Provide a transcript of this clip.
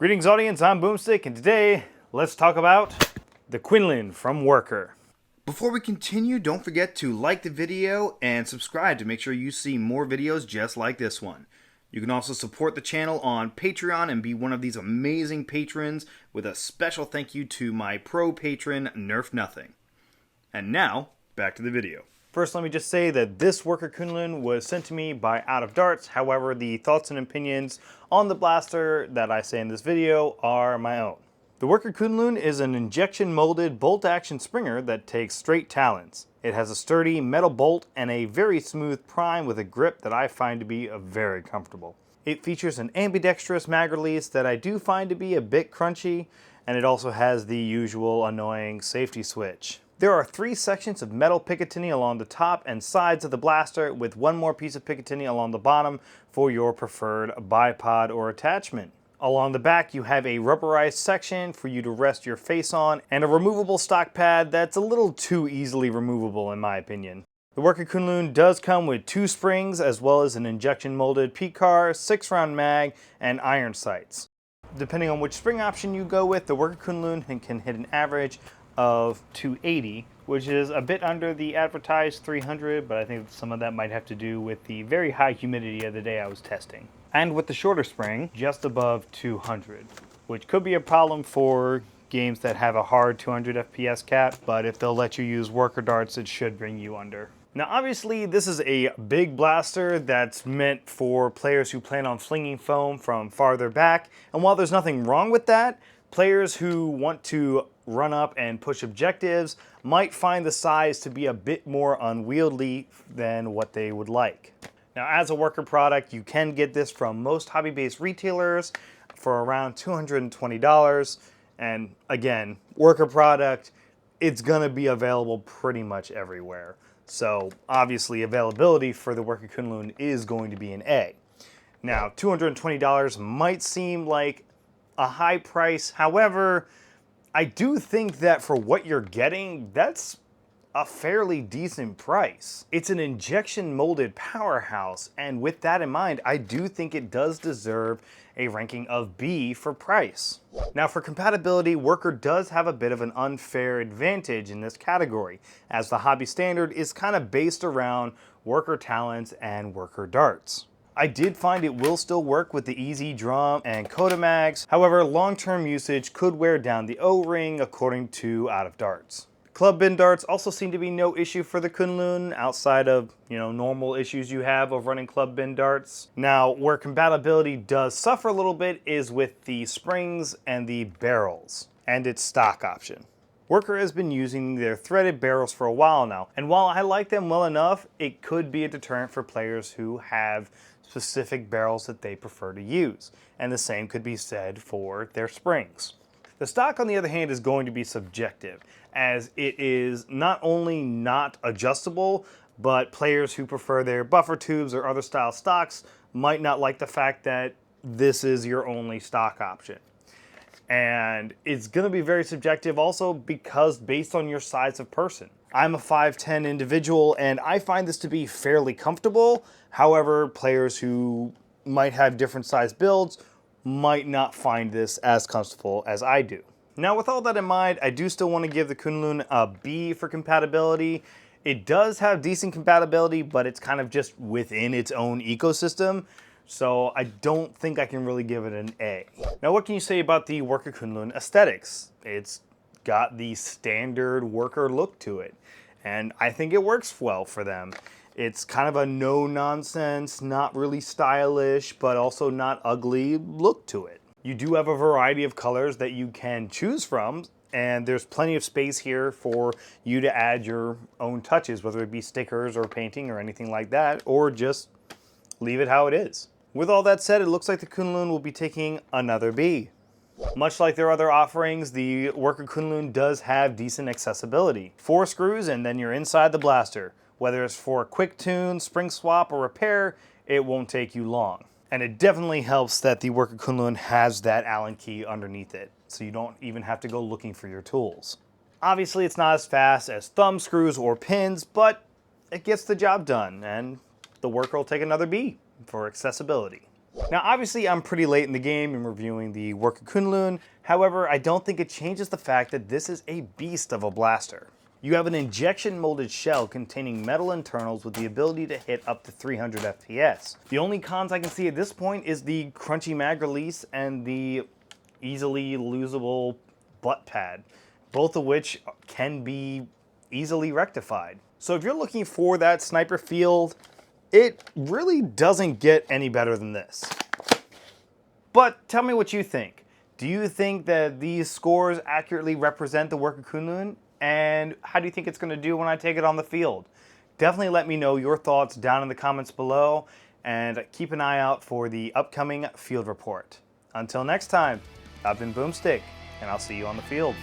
Greetings audience, I'm Boomstick, and today let's talk about the Kunlun from Worker. Before we continue, don't forget to like the video and subscribe to make sure you see more videos just like this one. You can also support the channel on Patreon and be one of these amazing patrons, with a special thank you to my pro patron, Nerf Nothing. And now, back to the video. First, let me just say that this Worker Kunlun was sent to me by Out of Darts. However, the thoughts and opinions on the blaster that I say in this video are my own. The Worker Kunlun is an injection molded bolt action springer that takes straight talons. It has a sturdy metal bolt and a very smooth prime with a grip that I find to be very comfortable. It features an ambidextrous mag release that I do find to be a bit crunchy, and it also has the usual annoying safety switch. There are 3 sections of metal Picatinny along the top and sides of the blaster, with one more piece of Picatinny along the bottom for your preferred bipod or attachment. Along the back you have a rubberized section for you to rest your face on, and a removable stock pad that's a little too easily removable in my opinion. The Worker Kunlun does come with 2 springs as well as an injection molded P-car, 6-round mag, and iron sights. Depending on which spring option you go with, the Worker Kunlun can hit an average of 280, which is a bit under the advertised 300, but I think some of that might have to do with the very high humidity of the day I was testing. And with the shorter spring, just above 200, which could be a problem for games that have a hard 200 FPS cap, but if they'll let you use worker darts, it should bring you under. Now obviously this is a big blaster that's meant for players who plan on flinging foam from farther back, and while there's nothing wrong with that, players who want to run up and push objectives might find the size to be a bit more unwieldy than what they would like. Now, as a worker product, you can get this from most hobby-based retailers for around $220. And again, worker product, it's gonna be available pretty much everywhere. So obviously availability for the Worker Kunlun is going to be an A. Now, $220 might seem like a high price. However, I do think that for what you're getting, that's a fairly decent price. It's an injection molded powerhouse, and with that in mind, I do think it does deserve a ranking of B for price. Now for compatibility, Worker does have a bit of an unfair advantage in this category, as the hobby standard is kind of based around worker talents and worker darts. I did find it will still work with the Easy Drum and Coda mags. However, long-term usage could wear down the O-ring according to Out of Darts. Club bin darts also seem to be no issue for the Kunlun outside of, normal issues you have of running club bin darts. Now, where compatibility does suffer a little bit is with the springs and the barrels and its stock option. Worker has been using their threaded barrels for a while now, and while I like them well enough, it could be a deterrent for players who have specific barrels that they prefer to use, and the same could be said for their springs. The stock, on the other hand, is going to be subjective, as it is not only not adjustable, but players who prefer their buffer tubes or other style stocks might not like the fact that this is your only stock option. And it's going to be very subjective also because based on your size of person. I'm a 5'10" individual and I find this to be fairly comfortable. However, players who might have different size builds might not find this as comfortable as I do. Now with all that in mind, I do still want to give the Kunlun a B for compatibility. It does have decent compatibility, but it's kind of just within its own ecosystem. So I don't think I can really give it an A. Now what can you say about the Worker Kunlun aesthetics? It's got the standard worker look to it, and I think it works well for them. It's kind of a no-nonsense, not really stylish, but also not ugly look to it. You do have a variety of colors that you can choose from, and there's plenty of space here for you to add your own touches, whether it be stickers or painting or anything like that, or just leave it how it is. With all that said, it looks like the Kunlun will be taking another B. Much like their other offerings, the Worker Kunlun does have decent accessibility. 4 screws and then you're inside the blaster. Whether it's for a quick tune, spring swap, or repair, it won't take you long. And it definitely helps that the Worker Kunlun has that Allen key underneath it, so you don't even have to go looking for your tools. Obviously it's not as fast as thumb screws or pins, but it gets the job done, and the Worker will take another B for accessibility. Now obviously I'm pretty late in the game in reviewing the Worker Kunlun, however I don't think it changes the fact that this is a beast of a blaster. You have an injection molded shell containing metal internals with the ability to hit up to 300 FPS. The only cons I can see at this point is the crunchy mag release and the easily losable butt pad, both of which can be easily rectified. So if you're looking for that sniper feel, it really doesn't get any better than this. But tell me what you think. Do you think that these scores accurately represent the Worker Kunlun? And how do you think it's going to do when I take it on the field? Definitely let me know your thoughts down in the comments below, and keep an eye out for the upcoming field report. Until next time, I've been Boomstick, and I'll see you on the field.